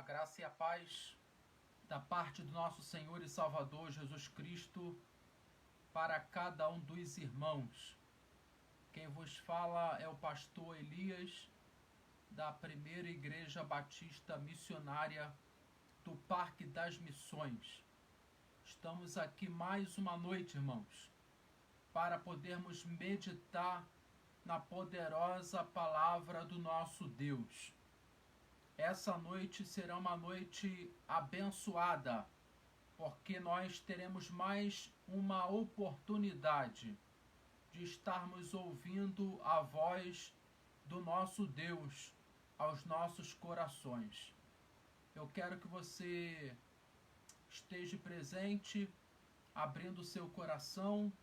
graça e a paz da parte do nosso Senhor e Salvador Jesus Cristo para cada um dos irmãos. Quem vos fala é o pastor Elias, da Primeira Igreja Batista Missionária do Parque das Missões. Estamos aqui mais uma noite, irmãos, para podermos meditar na poderosa palavra do nosso Deus. Essa noite será uma noite abençoada, porque nós teremos mais uma oportunidade de estarmos ouvindo a voz do nosso Deus aos nossos corações. Eu quero que você esteja presente, abrindo o seu coração.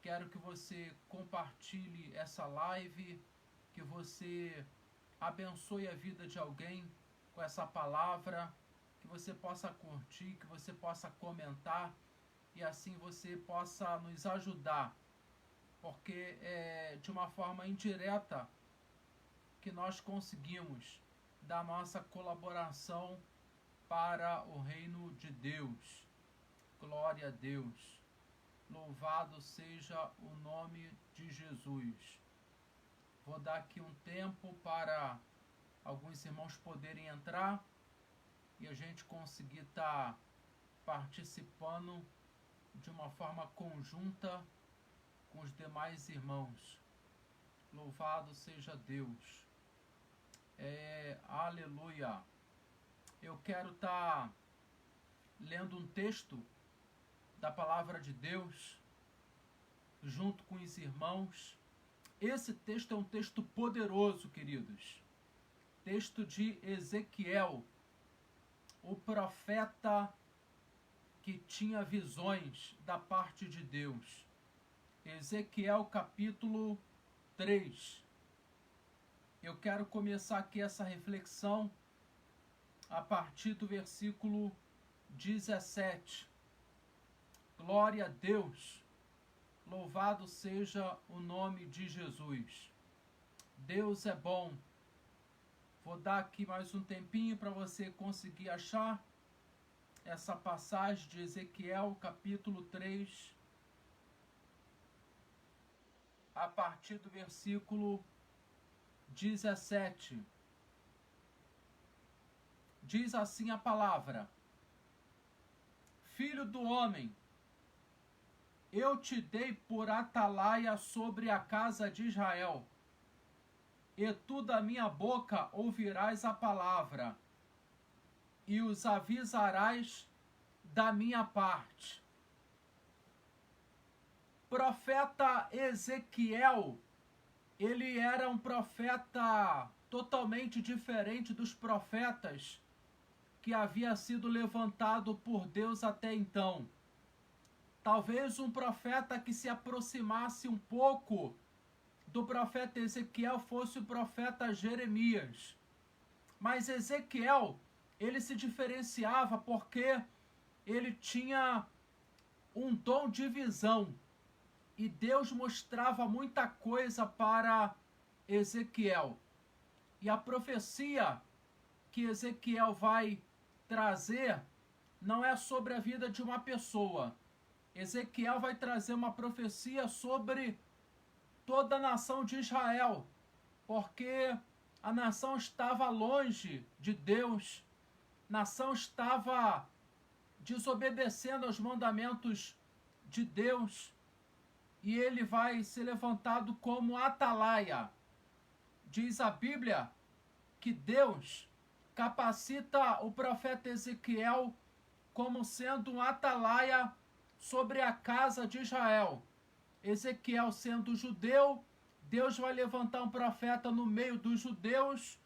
Quero que você compartilhe essa live, que você abençoe a vida de alguém com essa palavra, que você possa curtir, que você possa comentar e assim você possa nos ajudar, porque é de uma forma indireta que nós conseguimos dar nossa colaboração para o reino de Deus. Glória a Deus. Louvado seja o nome de Jesus. Vou dar aqui um tempo para alguns irmãos poderem entrar e a gente conseguir estar participando de uma forma conjunta com os demais irmãos. Louvado seja Deus. Aleluia. Eu quero estar lendo um texto da palavra de Deus junto com os irmãos. Esse texto é um texto poderoso, queridos. Texto de Ezequiel, o profeta que tinha visões da parte de Deus. Ezequiel capítulo 3. Eu quero começar aqui essa reflexão a partir do versículo 17. Glória a Deus. Louvado seja o nome de Jesus. Deus é bom. Vou dar aqui mais um tempinho para você conseguir achar essa passagem de Ezequiel, capítulo 3, a partir do versículo 17. Diz assim a palavra: Filho do homem, eu te dei por atalaia sobre a casa de Israel, e tu da minha boca ouvirás a palavra, e os avisarás da minha parte. Profeta Ezequiel, ele era um profeta totalmente diferente dos profetas que havia sido levantado por Deus até então. Talvez um profeta que se aproximasse um pouco do profeta Ezequiel fosse o profeta Jeremias. Mas Ezequiel, ele se diferenciava porque ele tinha um dom de visão. E Deus mostrava muita coisa para Ezequiel. E a profecia que Ezequiel vai trazer não é sobre a vida de uma pessoa. Ezequiel vai trazer uma profecia sobre toda a nação de Israel, porque a nação estava longe de Deus, a nação estava desobedecendo aos mandamentos de Deus, e ele vai ser levantado como atalaia. Diz a Bíblia que Deus capacita o profeta Ezequiel como sendo um atalaia sobre a casa de Israel. Ezequiel sendo judeu, Deus vai levantar um profeta no meio dos judeus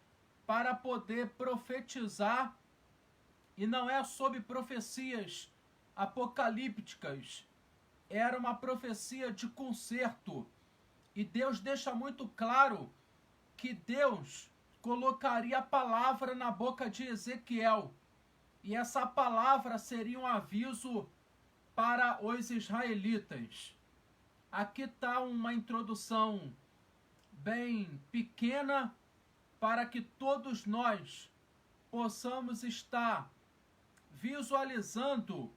para poder profetizar, e não é sobre profecias apocalípticas, era uma profecia de conserto. E Deus deixa muito claro que Deus colocaria a palavra na boca de Ezequiel, e essa palavra seria um aviso para os israelitas. Aqui está uma introdução bem pequena para que todos nós possamos estar visualizando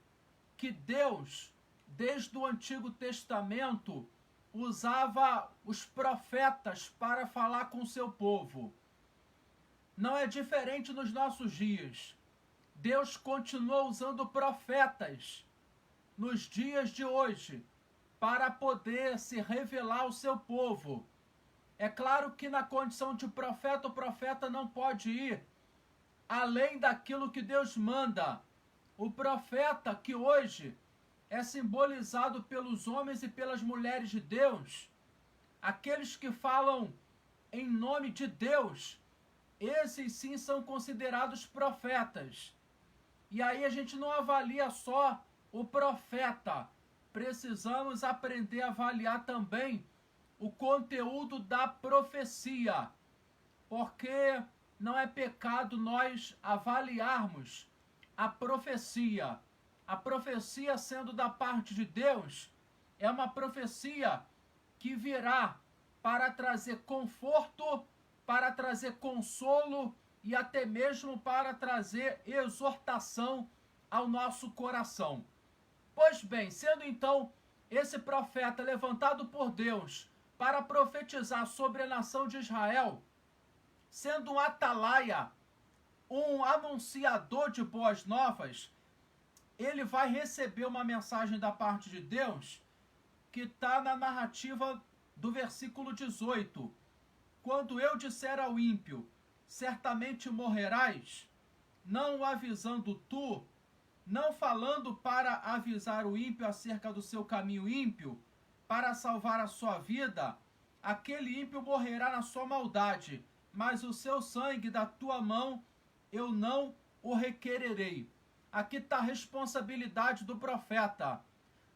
que Deus, desde o Antigo Testamento, usava os profetas para falar com o seu povo. Não é diferente nos nossos dias. Deus continua usando profetas nos dias de hoje para poder se revelar ao seu povo. É claro que na condição de profeta, o profeta não pode ir além daquilo que Deus manda. O profeta, que hoje é simbolizado pelos homens e pelas mulheres de Deus, aqueles que falam em nome de Deus, esses sim são considerados profetas. E aí a gente não avalia só o profeta, precisamos aprender a avaliar também o conteúdo da profecia, porque não é pecado nós avaliarmos a profecia. A profecia, sendo da parte de Deus, é uma profecia que virá para trazer conforto, para trazer consolo e até mesmo para trazer exortação ao nosso coração. Pois bem, sendo então esse profeta levantado por Deus para profetizar sobre a nação de Israel, sendo um atalaia, um anunciador de boas novas, ele vai receber uma mensagem da parte de Deus que está na narrativa do versículo 18. Quando eu disser ao ímpio, certamente morrerás, não o avisando tu, não falando para avisar o ímpio acerca do seu caminho ímpio, para salvar a sua vida, aquele ímpio morrerá na sua maldade, mas o seu sangue da tua mão eu não o requererei. Aqui está a responsabilidade do profeta.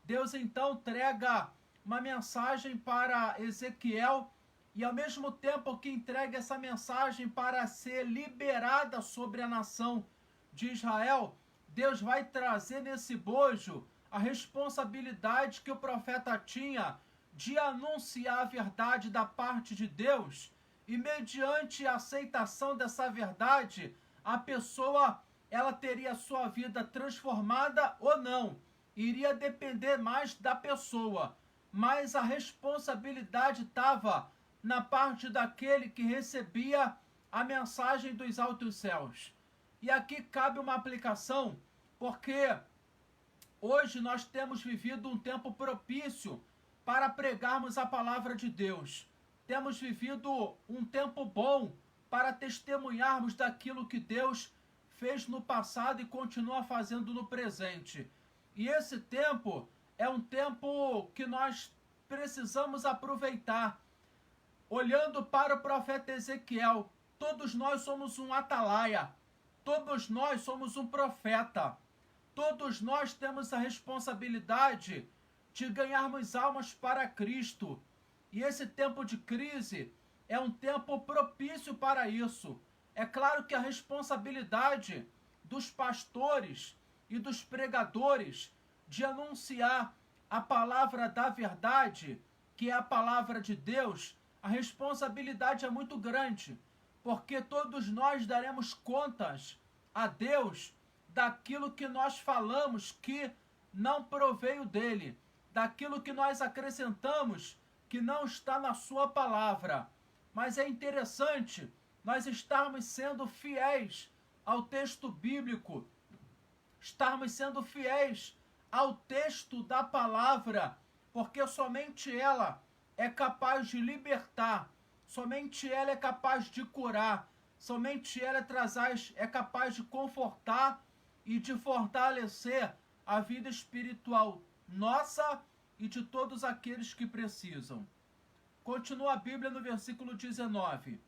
Deus então entrega uma mensagem para Ezequiel e ao mesmo tempo que entrega essa mensagem para ser liberada sobre a nação de Israel, Deus vai trazer nesse bojo a responsabilidade que o profeta tinha de anunciar a verdade da parte de Deus e mediante a aceitação dessa verdade, a pessoa ela teria sua vida transformada ou não. Iria depender mais da pessoa, mas a responsabilidade estava na parte daquele que recebia a mensagem dos altos céus. E aqui cabe uma aplicação, porque hoje nós temos vivido um tempo propício para pregarmos a palavra de Deus. Temos vivido um tempo bom para testemunharmos daquilo que Deus fez no passado e continua fazendo no presente. E esse tempo é um tempo que nós precisamos aproveitar. Olhando para o profeta Ezequiel, todos nós somos um atalaia, todos nós somos um profeta, todos nós temos a responsabilidade de ganharmos almas para Cristo. E esse tempo de crise é um tempo propício para isso. É claro que a responsabilidade dos pastores e dos pregadores de anunciar a palavra da verdade, que é a palavra de Deus, a responsabilidade é muito grande, porque todos nós daremos contas a Deus daquilo que nós falamos que não proveio dele, daquilo que nós acrescentamos que não está na sua palavra. Mas é interessante nós estarmos sendo fiéis ao texto bíblico, estarmos sendo fiéis ao texto da palavra, porque somente ela é capaz de libertar, somente ela é capaz de curar, somente ela é capaz de confortar e de fortalecer a vida espiritual nossa e de todos aqueles que precisam. Continua a Bíblia no versículo 19.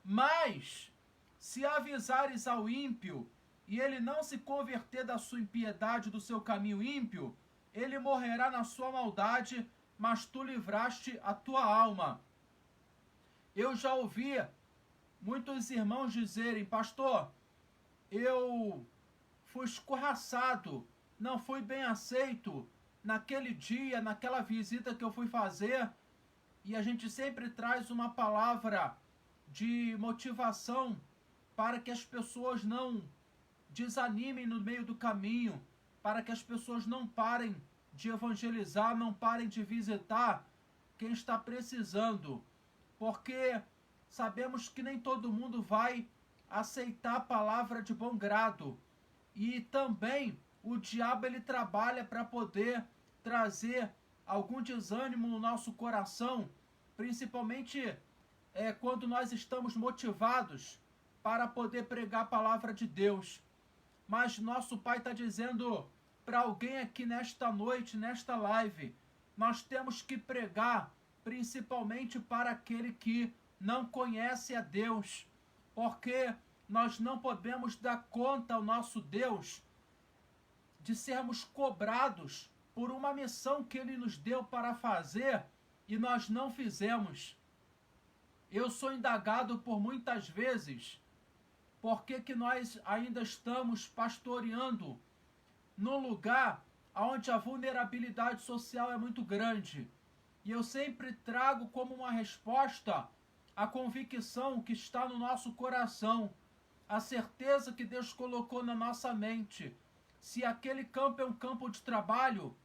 Mas, se avisares ao ímpio, e ele não se converter da sua impiedade, do seu caminho ímpio, ele morrerá na sua maldade, mas tu livraste a tua alma. Eu já ouvi muitos irmãos dizerem, pastor, eu fui escorraçado, não fui bem aceito naquele dia, naquela visita que eu fui fazer, e a gente sempre traz uma palavra de motivação para que as pessoas não desanimem no meio do caminho, para que as pessoas não parem de evangelizar, não parem de visitar quem está precisando, porque sabemos que nem todo mundo vai aceitar a palavra de bom grado, e também o diabo ele trabalha para poder trazer algum desânimo no nosso coração, principalmente quando nós estamos motivados para poder pregar a palavra de Deus. Mas nosso Pai está dizendo para alguém aqui nesta noite, nesta live, nós temos que pregar principalmente para aquele que não conhece a Deus, porque nós não podemos dar conta ao nosso Deus de sermos cobrados por uma missão que Ele nos deu para fazer e nós não fizemos. Eu sou indagado por muitas vezes por que nós ainda estamos pastoreando num lugar onde a vulnerabilidade social é muito grande. E eu sempre trago como uma resposta a convicção que está no nosso coração, a certeza que Deus colocou na nossa mente. Se aquele campo é um campo de trabalho,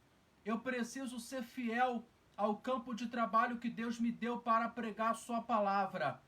eu preciso ser fiel ao campo de trabalho que Deus me deu para pregar a sua palavra.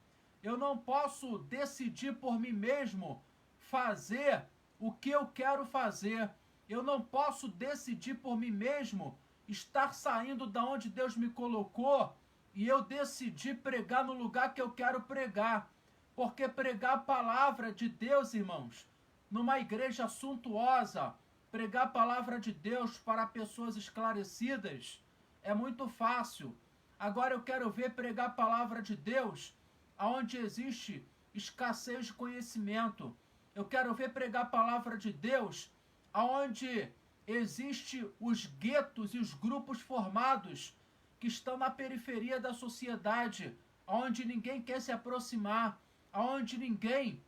Eu não posso decidir por mim mesmo fazer o que eu quero fazer. Eu não posso decidir por mim mesmo estar saindo da onde Deus me colocou e eu decidir pregar no lugar que eu quero pregar. Porque pregar a palavra de Deus, irmãos, numa igreja suntuosa, pregar a palavra de Deus para pessoas esclarecidas, é muito fácil. Agora eu quero ver pregar a palavra de Deus onde existe escassez de conhecimento. Eu quero ver pregar a palavra de Deus onde existe os guetos e os grupos formados que estão na periferia da sociedade, onde ninguém quer se aproximar, onde ninguém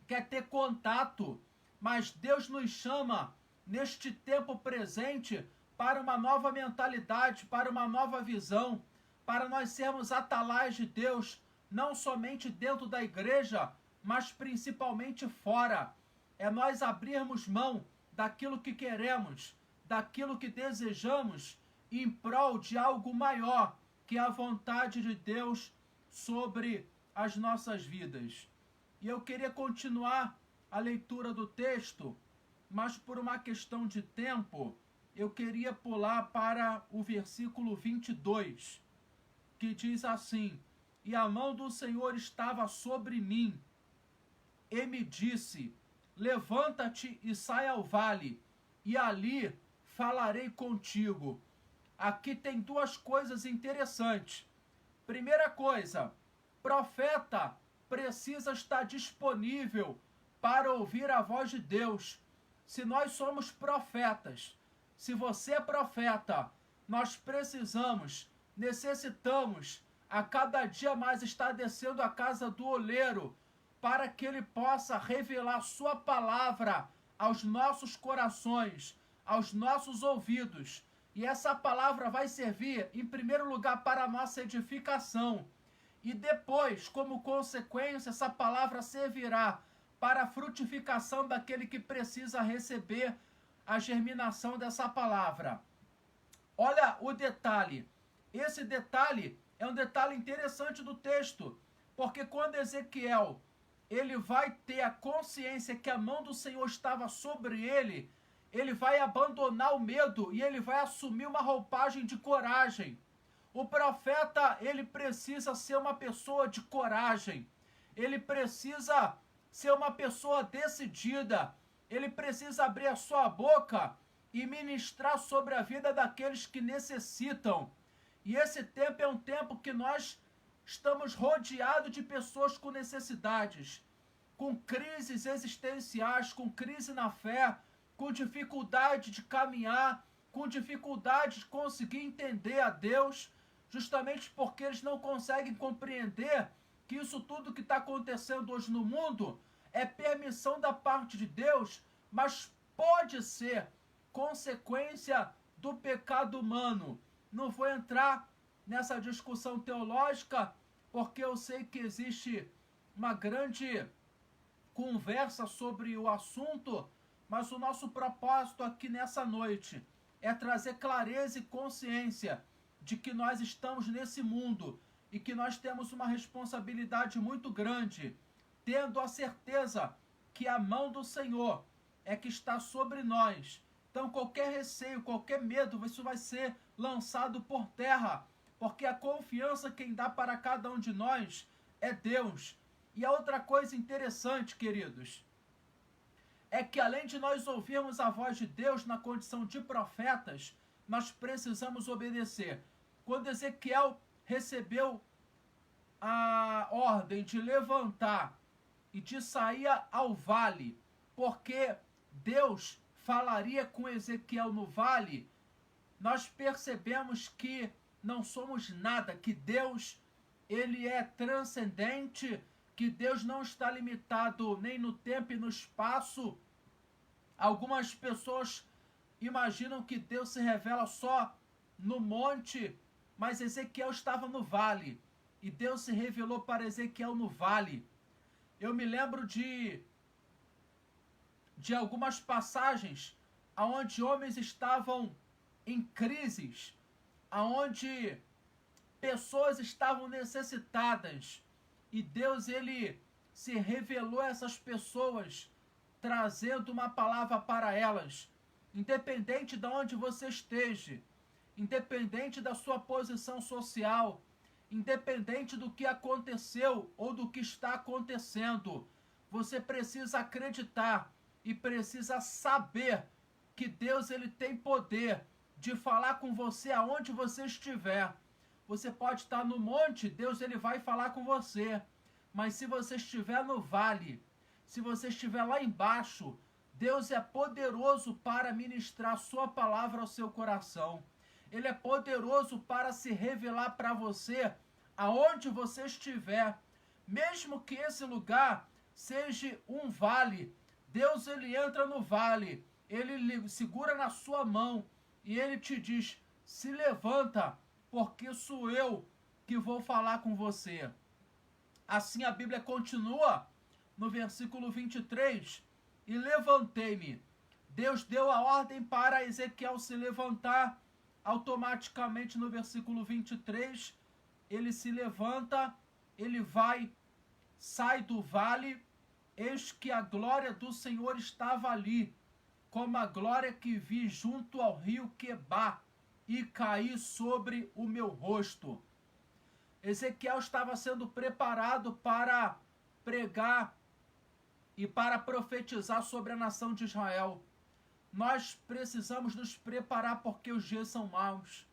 quer ter contato. Mas Deus nos chama neste tempo presente para uma nova mentalidade, para uma nova visão, para nós sermos atalaias de Deus, não somente dentro da igreja, mas principalmente fora. É nós abrirmos mão daquilo que queremos, daquilo que desejamos, em prol de algo maior, que é a vontade de Deus sobre as nossas vidas. E eu queria continuar a leitura do texto, mas por uma questão de tempo, eu queria pular para o versículo 22, que diz assim: E a mão do Senhor estava sobre mim, e me disse: Levanta-te e sai ao vale, e ali falarei contigo. Aqui tem duas coisas interessantes. Primeira coisa, profeta precisa estar disponível para ouvir a voz de Deus. Se nós somos profetas, se você é profeta, nós necessitamos a cada dia mais estar descendo a casa do oleiro para que ele possa revelar sua palavra aos nossos corações, aos nossos ouvidos. E essa palavra vai servir, em primeiro lugar, para a nossa edificação. E depois, como consequência, essa palavra servirá para a frutificação daquele que precisa receber a germinação dessa palavra. Olha o detalhe. Esse detalhe é um detalhe interessante do texto, porque quando Ezequiel ele vai ter a consciência que a mão do Senhor estava sobre ele, ele vai abandonar o medo e ele vai assumir uma roupagem de coragem. O profeta, ele precisa ser uma pessoa de coragem. Ele precisa ser uma pessoa decidida. Ele precisa abrir a sua boca e ministrar sobre a vida daqueles que necessitam. E esse tempo é um tempo que nós estamos rodeados de pessoas com necessidades, com crises existenciais, com crise na fé, com dificuldade de caminhar, com dificuldade de conseguir entender a Deus, justamente porque eles não conseguem compreender que isso tudo que está acontecendo hoje no mundo é permissão da parte de Deus, mas pode ser consequência do pecado humano. Não vou entrar nessa discussão teológica, porque eu sei que existe uma grande conversa sobre o assunto, mas o nosso propósito aqui nessa noite é trazer clareza e consciência de que nós estamos nesse mundo e que nós temos uma responsabilidade muito grande, tendo a certeza que a mão do Senhor é que está sobre nós. Então qualquer receio, qualquer medo, isso vai ser lançado por terra, porque a confiança quem dá para cada um de nós é Deus. E a outra coisa interessante, queridos, é que além de nós ouvirmos a voz de Deus na condição de profetas, nós precisamos obedecer. Quando Ezequiel recebeu a ordem de levantar e de sair ao vale, porque Deus falaria com Ezequiel no vale, nós percebemos que não somos nada, que Deus, ele é transcendente, que Deus não está limitado nem no tempo e no espaço. Algumas pessoas imaginam que Deus se revela só no monte, mas Ezequiel estava no vale, e Deus se revelou para Ezequiel no vale. Eu me lembro de algumas passagens onde homens estavam em crises, onde pessoas estavam necessitadas, e Deus, ele se revelou a essas pessoas, trazendo uma palavra para elas. Independente de onde você esteja, independente da sua posição social, independente do que aconteceu ou do que está acontecendo, você precisa acreditar e precisa saber que Deus, ele tem poder de falar com você aonde você estiver. Você pode estar no monte, Deus, ele vai falar com você. Mas se você estiver no vale, se você estiver lá embaixo, Deus é poderoso para ministrar sua palavra ao seu coração. Ele é poderoso para se revelar para você aonde você estiver. Mesmo que esse lugar seja um vale, Deus, ele entra no vale, ele segura na sua mão e ele te diz: se levanta, porque sou eu que vou falar com você. Assim a Bíblia continua no versículo 23, e levantei-me. Deus deu a ordem para Ezequiel se levantar. Automaticamente no versículo 23, ele se levanta, ele sai do vale, eis que a glória do Senhor estava ali, como a glória que vi junto ao rio Quebar, e caí sobre o meu rosto. Ezequiel estava sendo preparado para pregar e para profetizar sobre a nação de Israel. Nós precisamos nos preparar porque os dias são maus.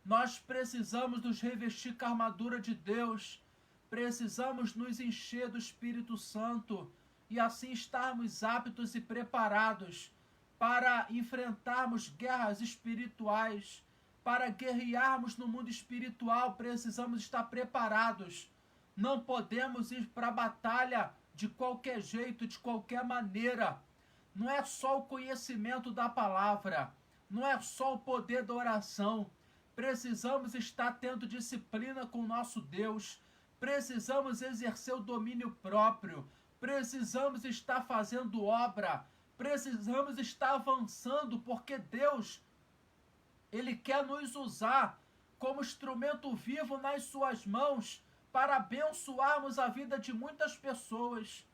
Nós precisamos nos revestir com a armadura de Deus. Precisamos nos encher do Espírito Santo e assim estarmos aptos e preparados para enfrentarmos guerras espirituais. Para guerrearmos no mundo espiritual, precisamos estar preparados. Não podemos ir para a batalha de qualquer jeito, de qualquer maneira. Não é só o conhecimento da palavra, não é só o poder da oração. Precisamos estar tendo disciplina com o nosso Deus. Precisamos exercer o domínio próprio. Precisamos estar fazendo obra. Precisamos estar avançando, porque Deus, ele quer nos usar como instrumento vivo nas suas mãos para abençoarmos a vida de muitas pessoas.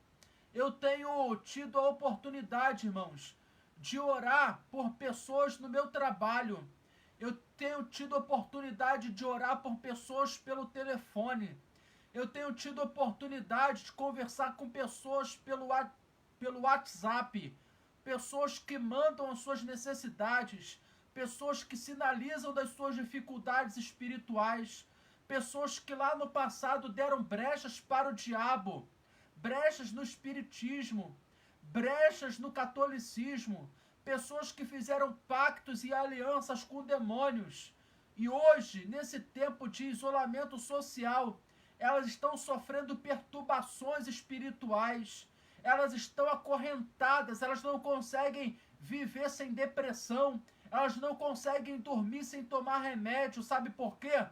Eu tenho tido a oportunidade, irmãos, de orar por pessoas no meu trabalho. Eu tenho tido a oportunidade de orar por pessoas pelo telefone. Eu tenho tido a oportunidade de conversar com pessoas pelo WhatsApp. Pessoas que mandam as suas necessidades. Pessoas que sinalizam das suas dificuldades espirituais. Pessoas que lá no passado deram brechas para o diabo. Brechas no espiritismo. Brechas no catolicismo. Pessoas que fizeram pactos e alianças com demônios. E hoje, nesse tempo de isolamento social, elas estão sofrendo perturbações espirituais. Elas estão acorrentadas, elas não conseguem viver sem depressão. Elas não conseguem dormir sem tomar remédio. Sabe por quê?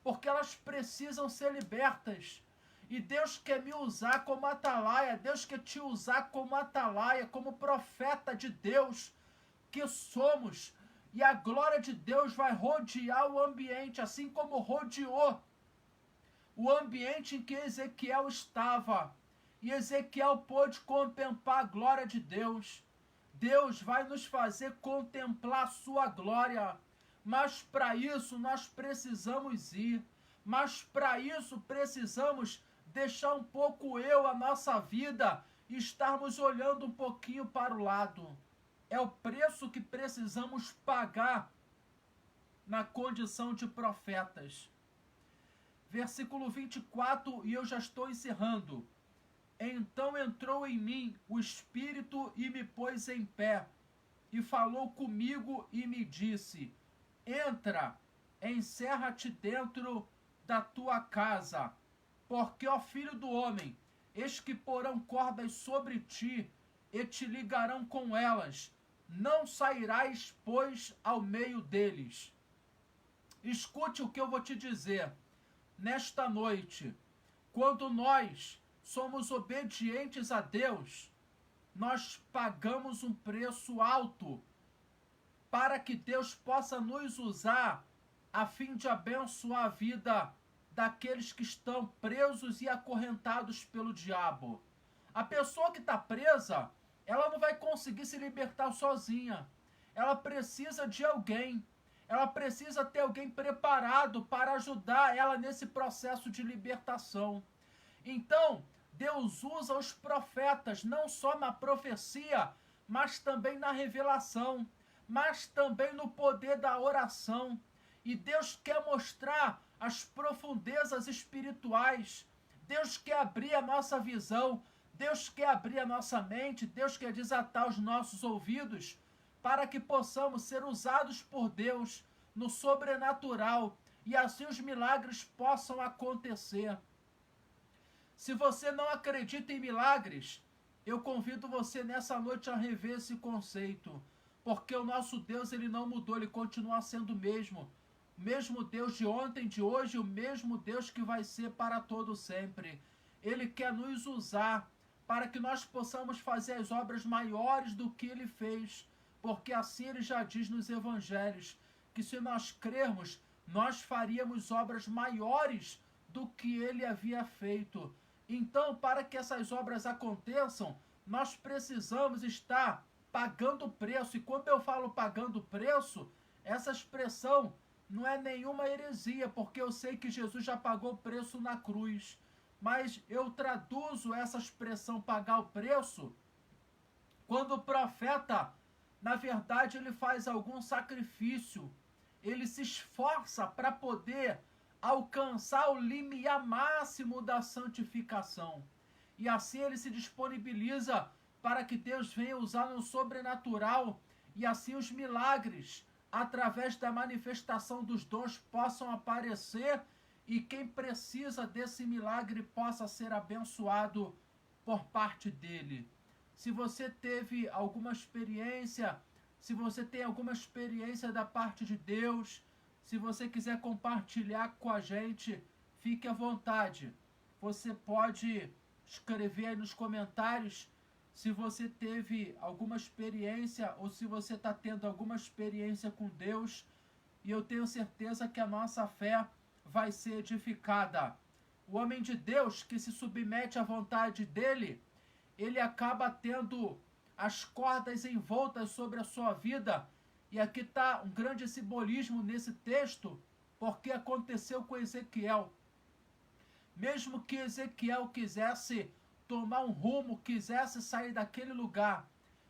Porque elas precisam ser libertas. E Deus quer me usar como atalaia, Deus quer te usar como atalaia, como profeta de Deus que somos. E a glória de Deus vai rodear o ambiente, assim como rodeou o ambiente em que Ezequiel estava. E Ezequiel pôde contemplar a glória de Deus. Deus vai nos fazer contemplar a sua glória. Mas para isso nós precisamos ir. Mas para isso precisamos deixar um pouco a nossa vida, e estarmos olhando um pouquinho para o lado. É o preço que precisamos pagar na condição de profetas. Versículo 24, e eu já estou encerrando. Então entrou em mim o Espírito e me pôs em pé, e falou comigo e me disse: entra, encerra-te dentro da tua casa, porque, ó filho do homem, eis que porão cordas sobre ti, e te ligarão com elas, não sairás, pois, ao meio deles. Escute o que eu vou te dizer. Nesta noite, quando nós somos obedientes a Deus, nós pagamos um preço alto para que Deus possa nos usar a fim de abençoar a vida daqueles que estão presos e acorrentados pelo diabo. A pessoa que está presa, ela não vai conseguir se libertar sozinha. Ela precisa de alguém. Ela precisa ter alguém preparado para ajudar ela nesse processo de libertação. Então, Deus usa os profetas não só na profecia, mas também na revelação, mas também no poder da oração. E Deus quer mostrar as profundezas espirituais. Deus quer abrir a nossa visão. Deus quer abrir a nossa mente. Deus quer desatar os nossos ouvidos para que possamos ser usados por Deus no sobrenatural e assim os milagres possam acontecer. Se você não acredita em milagres, eu convido você nessa noite a rever esse conceito, porque o nosso Deus, ele não mudou, ele continua sendo o mesmo Deus de ontem, de hoje, o mesmo Deus que vai ser para todo sempre. Ele quer nos usar para que nós possamos fazer as obras maiores do que ele fez, porque assim ele já diz nos evangelhos, que se nós crermos, nós faríamos obras maiores do que ele havia feito. Então, para que essas obras aconteçam, nós precisamos estar pagando preço. E quando eu falo pagando preço, essa expressão não é nenhuma heresia, porque eu sei que Jesus já pagou o preço na cruz. Mas eu traduzo essa expressão pagar o preço quando o profeta, na verdade, ele faz algum sacrifício, ele se esforça para poder alcançar o limiar máximo da santificação. E assim ele se disponibiliza para que Deus venha usar no sobrenatural, e assim os milagres, através da manifestação dos dons, possam aparecer, e quem precisa desse milagre possa ser abençoado por parte dele. Se você teve alguma experiência, se você tem alguma experiência da parte de Deus, se você quiser compartilhar com a gente, fique à vontade. Você pode escrever aí nos comentários se você teve alguma experiência ou se você está tendo alguma experiência com Deus. E eu tenho certeza que a nossa fé vai ser edificada. O homem de Deus que se submete à vontade dele, ele acaba tendo as cordas envoltas sobre a sua vida. E aqui está um grande simbolismo nesse texto, porque aconteceu com Ezequiel. Mesmo que Ezequiel quisesse tomar um rumo, quisesse sair daquele lugar,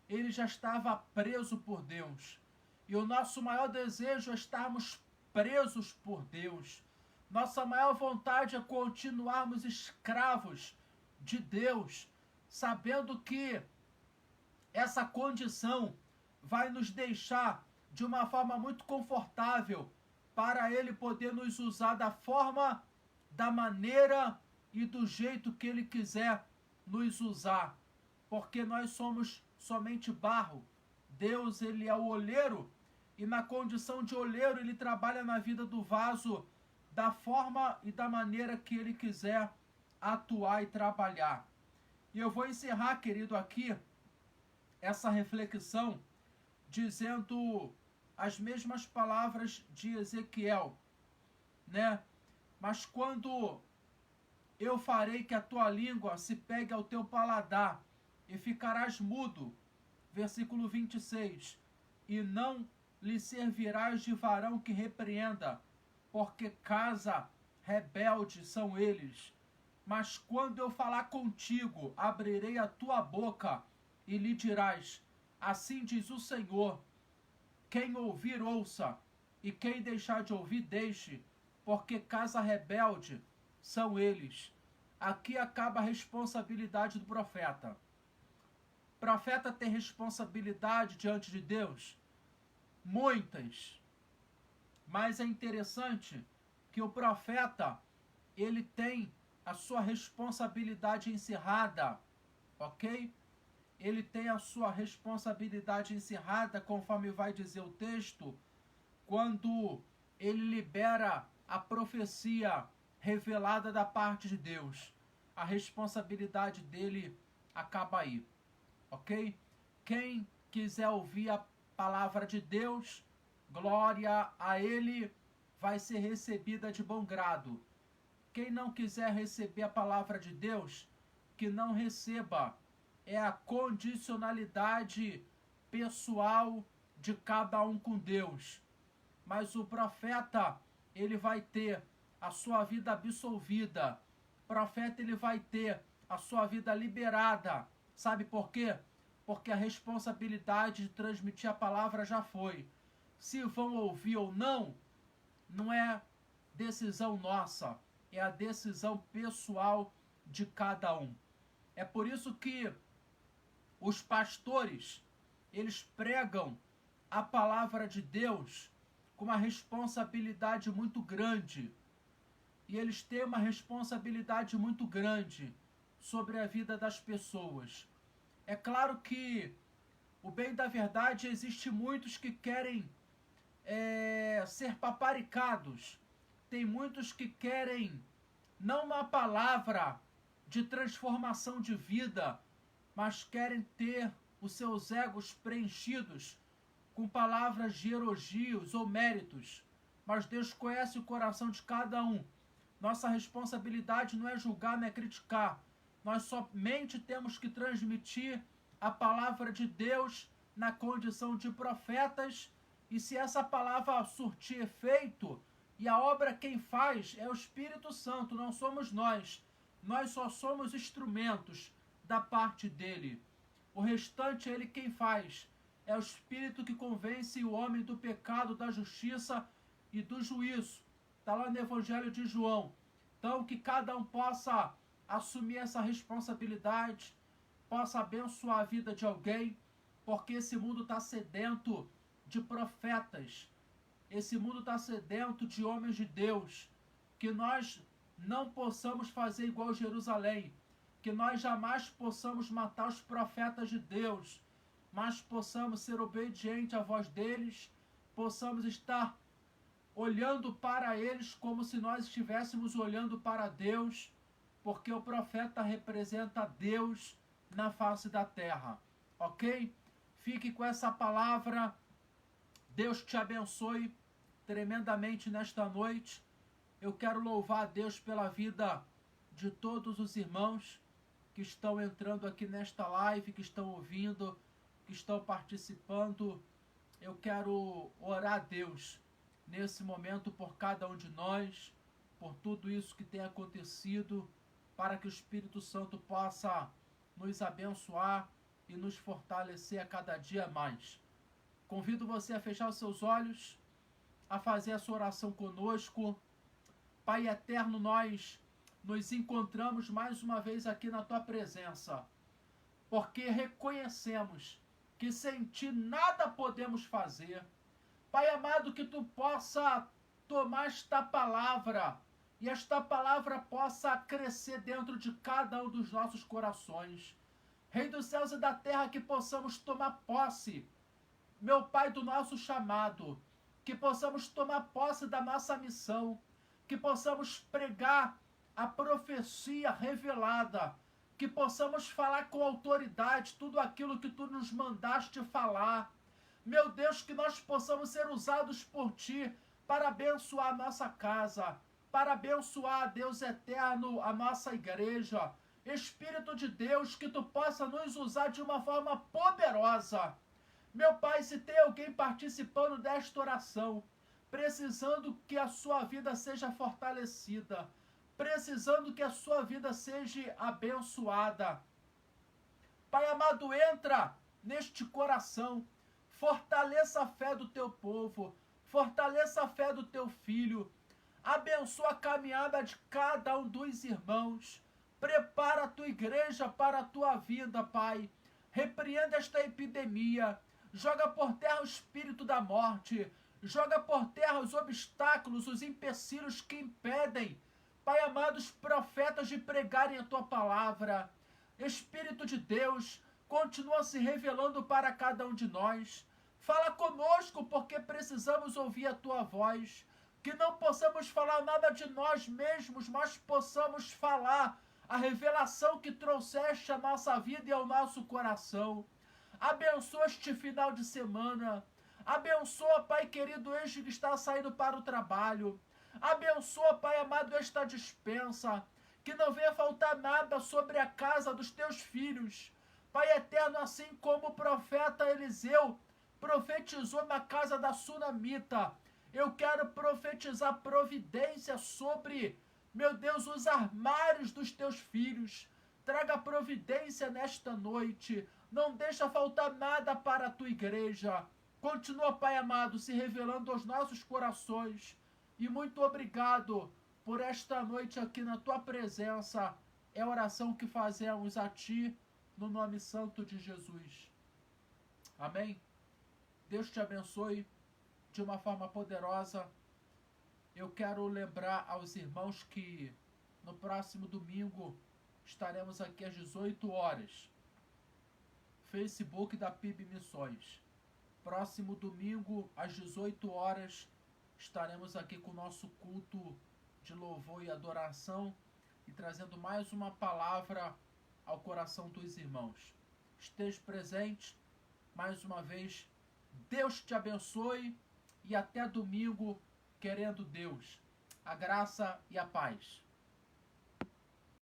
ele já estava preso por Deus. E o nosso maior desejo é estarmos presos por Deus. Nossa maior vontade é continuarmos escravos de Deus, sabendo que essa condição vai nos deixar de uma forma muito confortável para ele poder nos usar da forma, da maneira e do jeito que ele quiser nos usar, porque nós somos somente barro. Deus, ele é o olheiro, e na condição de olheiro ele trabalha na vida do vaso da forma e da maneira que ele quiser atuar e trabalhar. E eu vou encerrar, querido, aqui essa reflexão dizendo as mesmas palavras de Ezequiel, né? Mas quando eu farei que a tua língua se pegue ao teu paladar e ficarás mudo, versículo 26, e não lhe servirás de varão que repreenda, porque casa rebelde são eles. Mas quando eu falar contigo, abrirei a tua boca e lhe dirás, assim diz o Senhor, quem ouvir, ouça, e quem deixar de ouvir, deixe, porque casa rebelde são eles. Aqui acaba a responsabilidade do profeta. O profeta tem responsabilidade diante de Deus? Muitas. Mas é interessante que o profeta, ele tem a sua responsabilidade encerrada, ok? Ele tem a sua responsabilidade encerrada, conforme vai dizer o texto, quando ele libera a profecia revelada da parte de Deus. A responsabilidade dele acaba aí, ok? Quem quiser ouvir a palavra de Deus, glória a ele, vai ser recebida de bom grado. Quem não quiser receber a palavra de Deus, que não receba. É a condicionalidade pessoal de cada um com Deus. Mas o profeta, ele vai ter a sua vida absolvida. O profeta, ele vai ter a sua vida liberada. Sabe por quê? Porque a responsabilidade de transmitir a palavra já foi. Se vão ouvir ou não, não é decisão nossa. É a decisão pessoal de cada um. É por isso que os pastores, eles pregam a palavra de Deus com uma responsabilidade muito grande. E eles têm uma responsabilidade muito grande sobre a vida das pessoas. É claro que o bem da verdade existe muitos que querem ser paparicados. Tem muitos que querem não uma palavra de transformação de vida, mas querem ter os seus egos preenchidos com palavras de elogios ou méritos. Mas Deus conhece o coração de cada um. Nossa responsabilidade não é julgar, não é criticar. Nós somente temos que transmitir a palavra de Deus na condição de profetas, e se essa palavra surtir efeito, e a obra quem faz é o Espírito Santo, não somos nós. Nós só somos instrumentos da parte dele. O restante é ele quem faz. É o Espírito que convence o homem do pecado, da justiça e do juízo. Está lá no Evangelho de João. Então, que cada um possa assumir essa responsabilidade, possa abençoar a vida de alguém, porque esse mundo está sedento de profetas. Esse mundo está sedento de homens de Deus. Que nós não possamos fazer igual Jerusalém. Que nós jamais possamos matar os profetas de Deus, mas possamos ser obedientes à voz deles, possamos estar olhando para eles como se nós estivéssemos olhando para Deus, porque o profeta representa Deus na face da terra, ok? Fique com essa palavra, Deus te abençoe tremendamente nesta noite. Eu quero louvar a Deus pela vida de todos os irmãos que estão entrando aqui nesta live, que estão ouvindo, que estão participando. Eu quero orar a Deus nesse momento por cada um de nós, por tudo isso que tem acontecido, para que o Espírito Santo possa nos abençoar e nos fortalecer a cada dia mais. Convido você a fechar os seus olhos, a fazer a sua oração conosco. Pai eterno, nós nos encontramos mais uma vez aqui na tua presença, porque reconhecemos que sem ti nada podemos fazer. Pai amado, que tu possa tomar esta palavra e esta palavra possa crescer dentro de cada um dos nossos corações. Rei dos céus e da terra, que possamos tomar posse, meu Pai, do nosso chamado, que possamos tomar posse da nossa missão, que possamos pregar a profecia revelada, que possamos falar com autoridade tudo aquilo que tu nos mandaste falar. Meu Deus, que nós possamos ser usados por ti para abençoar a nossa casa, para abençoar, Deus eterno, a nossa igreja. Espírito de Deus, que tu possa nos usar de uma forma poderosa. Meu Pai, se tem alguém participando desta oração, precisando que a sua vida seja fortalecida, precisando que a sua vida seja abençoada, Pai amado, entra neste coração, fortaleça a fé do teu povo, fortaleça a fé do teu filho, abençoa a caminhada de cada um dos irmãos, prepara a tua igreja para a tua vida, Pai. Repreenda esta epidemia, joga por terra o espírito da morte, joga por terra os obstáculos, os empecilhos que impedem, Pai amado, os profetas de pregarem a tua palavra. Espírito de Deus, continua se revelando para cada um de nós. Fala conosco, porque precisamos ouvir a tua voz. Que não possamos falar nada de nós mesmos, mas possamos falar a revelação que trouxeste à nossa vida e ao nosso coração. Abençoa este final de semana. Abençoa, Pai querido, este que está saindo para o trabalho. Abençoa, Pai amado, esta dispensa. Que não venha faltar nada sobre a casa dos teus filhos. Pai eterno, assim como o profeta Eliseu profetizou na casa da sunamita, eu quero profetizar providência sobre, meu Deus, os armários dos teus filhos. Traga providência nesta noite. Não deixa faltar nada para a tua igreja. Continua, Pai amado, se revelando aos nossos corações. E muito obrigado por esta noite aqui na tua presença. É a oração que fazemos a ti, no nome santo de Jesus. Amém? Deus te abençoe de uma forma poderosa. Eu quero lembrar aos irmãos que no próximo domingo estaremos aqui às 18 horas. Facebook da PIB Missões. Próximo domingo, às 18 horas, estaremos aqui com o nosso culto de louvor e adoração e trazendo mais uma palavra ao coração dos irmãos. Esteja presente, mais uma vez. Deus te abençoe e até domingo, querendo Deus. A graça e a paz.